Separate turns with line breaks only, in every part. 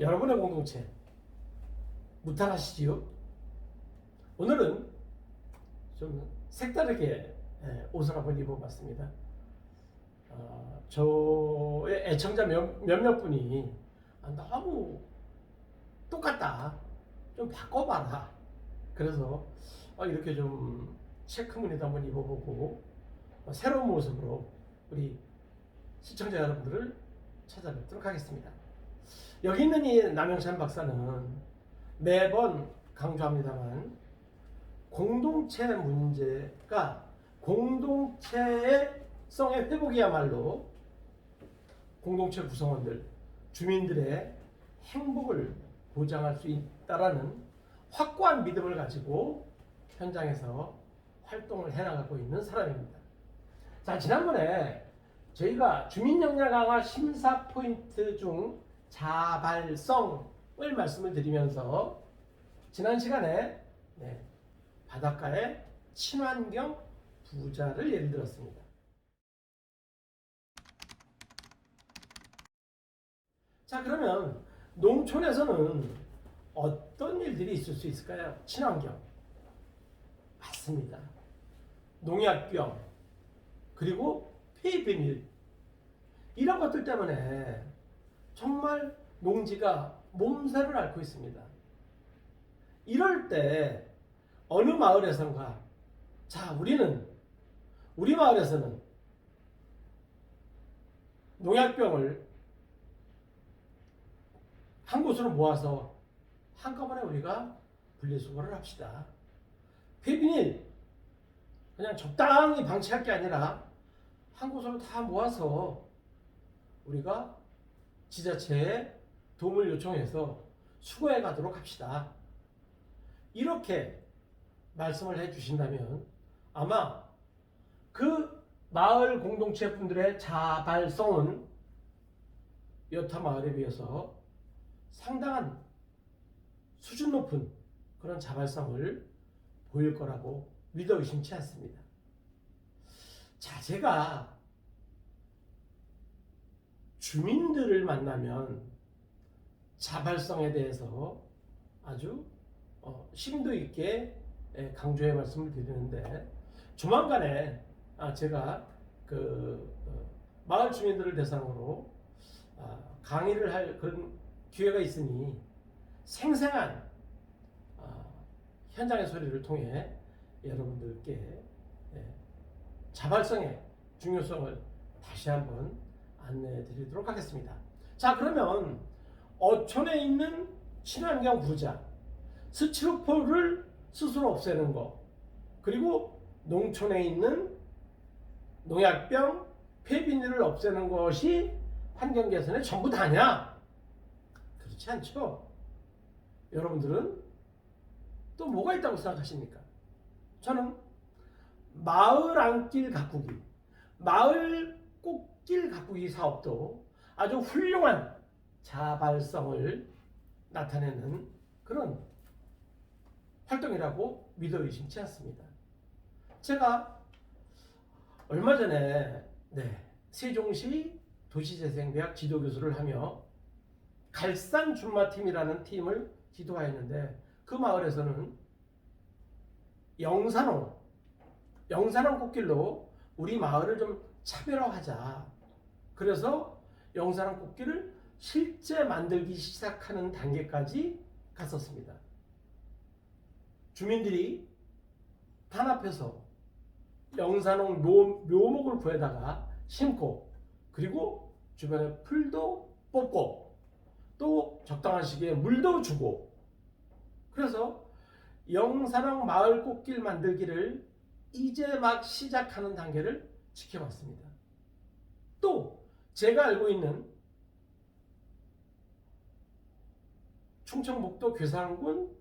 여러분의 공동체 무탈하시지요? 오늘은 좀 색다르게 옷을 한번 입어봤습니다. 저의 애청자 몇몇 분이 너무 똑같다, 좀 바꿔봐라. 그래서 이렇게 좀 체크무늬도 한번 입어보고 새로운 모습으로 우리 시청자 여러분들을 찾아뵙도록 하겠습니다. 여기 있는 이 남영찬 박사는 매번 강조합니다만 공동체 문제가 공동체의 성의 회복이야말로 공동체 구성원들, 주민들의 행복을 보장할 수 있다라는 확고한 믿음을 가지고 현장에서 활동을 해나가고 있는 사람입니다. 자, 지난번에 저희가 주민 역량 강화 심사 포인트 중 자발성을 말씀을 드리면서 지난 시간에 바닷가의 친환경 부자를 예를 들었습니다. 자, 그러면 농촌에서는 어떤 일들이 있을 수 있을까요? 친환경. 맞습니다. 농약병, 그리고 폐비닐, 이런 것들 때문에 정말 농지가 몸살을 앓고 있습니다. 이럴 때 어느 마을에선가, 자, 우리 마을에서는 농약병을 한 곳으로 모아서 한꺼번에 우리가 분리수거를 합시다. 폐비닐 그냥 적당히 방치할 게 아니라 한 곳으로 다 모아서 우리가 지자체에 도움을 요청해서 수거해 가도록 합시다. 이렇게 말씀을 해 주신다면 아마 그 마을 공동체 분들의 자발성은 여타 마을에 비해서 상당한 수준 높은 그런 자발성을 보일 거라고 믿어 의심치 않습니다. 자, 제가 주민들을 만나면 자발성에 대해서 아주 심도 있게 강조의 말씀을 드리는데, 조만간에 제가 마을 주민들을 대상으로 강의를 할 그런 기회가 있으니 생생한 현장의 소리를 통해 여러분들께 자발성의 중요성을 다시 한번 안내해 드리도록 하겠습니다. 자, 그러면 어촌에 있는 친환경 부자, 스티로폼을 스스로 없애는 것, 그리고 농촌에 있는 농약병, 폐비닐을 없애는 것이 환경 개선의 전부 다냐? 그렇지 않죠. 여러분들은 또 뭐가 있다고 생각하십니까? 저는 마을 안길 가꾸기, 마을 꽃길 가꾸기 사업도 아주 훌륭한 자발성을 나타내는 그런 활동이라고 믿어 의심치 않습니다. 제가 얼마 전에 세종시 도시재생대학 지도교수를 하며 갈산 준마팀이라는 팀을 지도하였는데, 그 마을에서는 영산홍 꽃길로 우리 마을을 좀 차별화하자. 그래서 영산홍 꽃길을 실제 만들기 시작하는 단계까지 갔었습니다. 주민들이 단합해서 영산홍 묘목을 구해다가 심고, 그리고 주변에 풀도 뽑고 또 적당한 시기에 물도 주고, 그래서 영산홍 마을 꽃길 만들기를 이제 막 시작하는 단계를 지켜봤습니다. 또 제가 알고 있는 충청북도 괴산군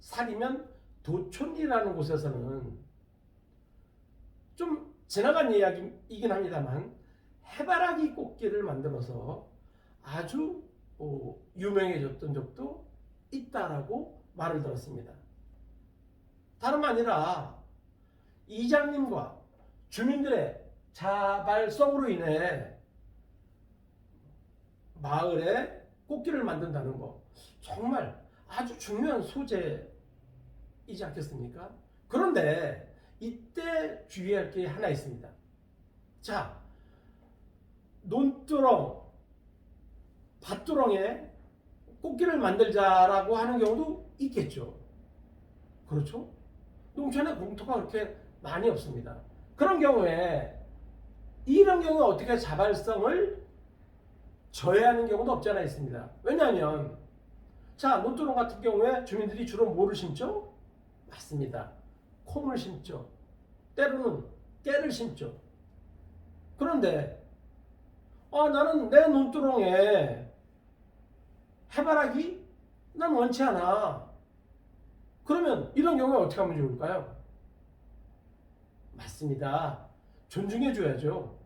사리면 도촌이라는 곳에서는 좀 지나간 이야기이긴 합니다만 해바라기 꽃길을 만들어서 아주 유명해졌던 적도 있다라고 말을 들었습니다. 다름 아니라 이장님과 주민들의 자발성으로 인해 마을의 꽃길을 만든다는 거 정말 아주 중요한 소재이지 않겠습니까? 그런데 이때 주의할 게 하나 있습니다. 자, 논두렁, 밭두렁에 꽃길을 만들자라고 하는 경우도 있겠죠. 그렇죠? 농촌에 공터가 그렇게 많이 없습니다. 그런 경우에 이런 경우에 어떻게 자발성을 저해하는 경우도 없지 않아 있습니다. 왜냐하면 자, 논두렁 같은 경우에 주민들이 주로 뭐를 심죠? 맞습니다. 콩을 심죠. 때로는 깨를 심죠. 그런데 나는 내 논두렁에 해바라기? 난 원치 않아. 그러면 이런 경우에 어떻게 하면 좋을까요? 맞습니다. 존중해 줘야죠.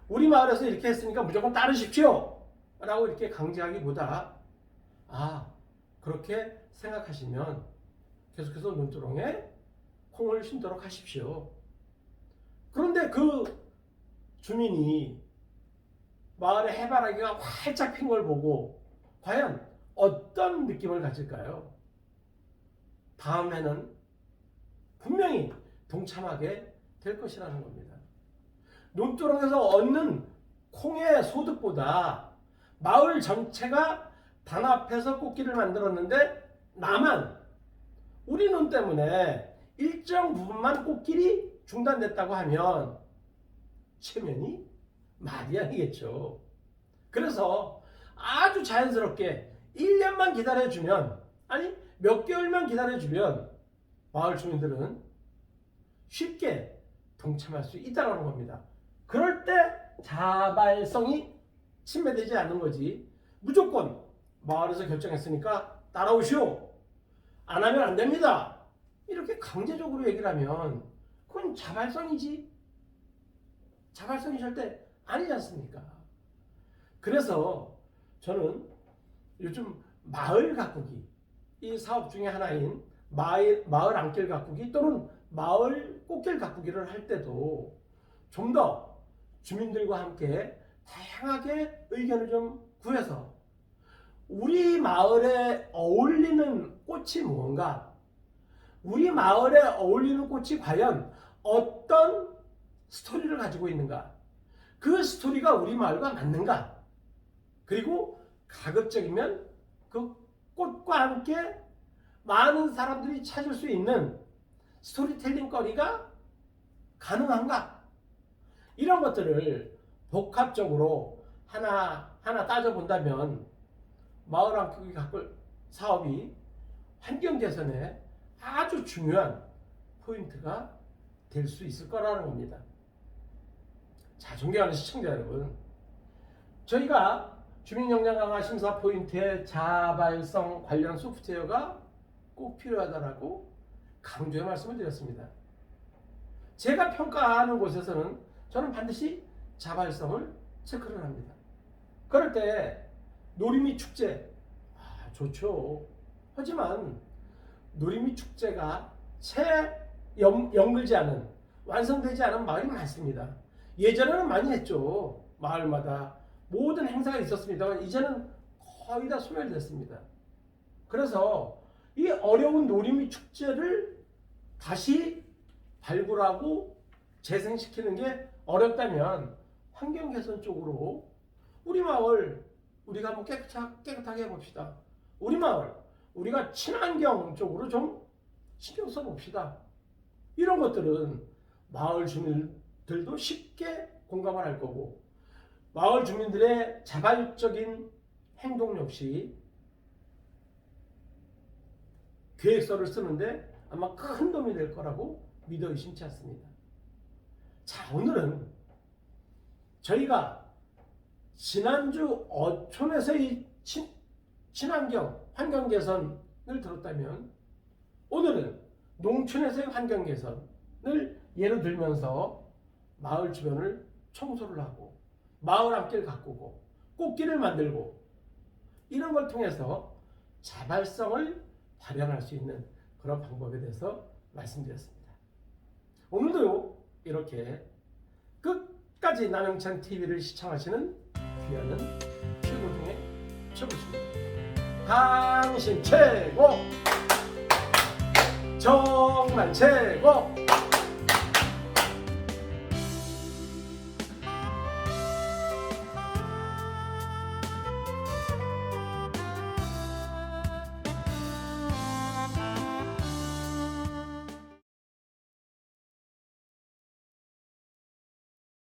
우리 마을에서 이렇게 했으니까 무조건 따르십시오 라고 이렇게 강제하기보다 그렇게 생각하시면 계속해서 논두렁에 콩을 심도록 하십시오. 그런데 그 주민이 마을에 해바라기가 활짝 핀 걸 보고 과연 어떤 느낌을 가질까요? 다음에는 분명히 동참하게 될 것이라는 겁니다. 논두렁에서 얻는 콩의 소득보다 마을 전체가 단합해서 꽃길을 만들었는데 나만 우리 논 때문에 일정 부분만 꽃길이 중단됐다고 하면 체면이 말이 아니겠죠. 그래서 아주 자연스럽게 1년만 기다려주면, 아니 몇 개월만 기다려주면 마을 주민들은 쉽게 동참할 수 있다는 겁니다. 그럴 때 자발성이 침해되지 않는 거지. 무조건 마을에서 결정했으니까 따라오시오, 안 하면 안 됩니다, 이렇게 강제적으로 얘기를 하면 그건 자발성이지 자발성이 절대 아니지 않습니까? 그래서 저는 요즘 마을 가꾸기, 이 사업 중에 하나인 마을 안길 가꾸기 또는 마을 꽃길 가꾸기를 할 때도 좀 더 주민들과 함께 다양하게 의견을 좀 구해서 우리 마을에 어울리는 꽃이 무언가, 우리 마을에 어울리는 꽃이 과연 어떤 스토리를 가지고 있는가, 그 스토리가 우리 마을과 맞는가, 그리고 가급적이면 그 꽃과 함께 많은 사람들이 찾을 수 있는 스토리텔링 거리가 가능한가, 이런 것들을 복합적으로 하나하나 따져본다면 마을 안길 가꿀 사업이 환경 개선에 아주 중요한 포인트가 될 수 있을 거라는 겁니다. 자, 존경하는 시청자 여러분, 저희가 주민역량 강화 심사 포인트의 자발성 관련 소프트웨어가 꼭 필요하다라고 강조의 말씀을 드렸습니다. 제가 평가하는 곳에서는 저는 반드시 자발성을 체크를 합니다. 그럴 때 놀이미 축제 좋죠. 하지만 놀이미 축제가 채 연글지 않은, 완성되지 않은 마을이 많습니다. 예전에는 많이 했죠. 마을마다 모든 행사가 있었습니다만 이제는 거의 다 소멸됐습니다. 그래서 이 어려운 놀이미 축제를 다시 발굴하고 재생시키는 게 어렵다면 환경 개선 쪽으로 우리 마을 우리가 한번 깨끗하게 해봅시다. 우리 마을 우리가 친환경 쪽으로 좀 신경 써봅시다. 이런 것들은 마을 주민들도 쉽게 공감을 할 거고, 마을 주민들의 자발적인 행동 역시 계획서를 쓰는데 아마 큰 도움이 될 거라고 믿어 의심치 않습니다. 자, 오늘은 저희가 지난주 어촌에서의 친환경, 환경 개선을 들었다면 오늘은 농촌에서의 환경 개선을 예로 들면서 마을 주변을 청소를 하고 마을 앞길 가꾸고 꽃길을 만들고 이런 걸 통해서 자발성을 발현할 수 있는 그런 방법에 대해서 말씀드렸습니다. 오늘도 이렇게 끝까지 남영찬 TV를 시청하시는 귀하는 최고중의 쳐보십니다. 당신 최고, 정말 최고.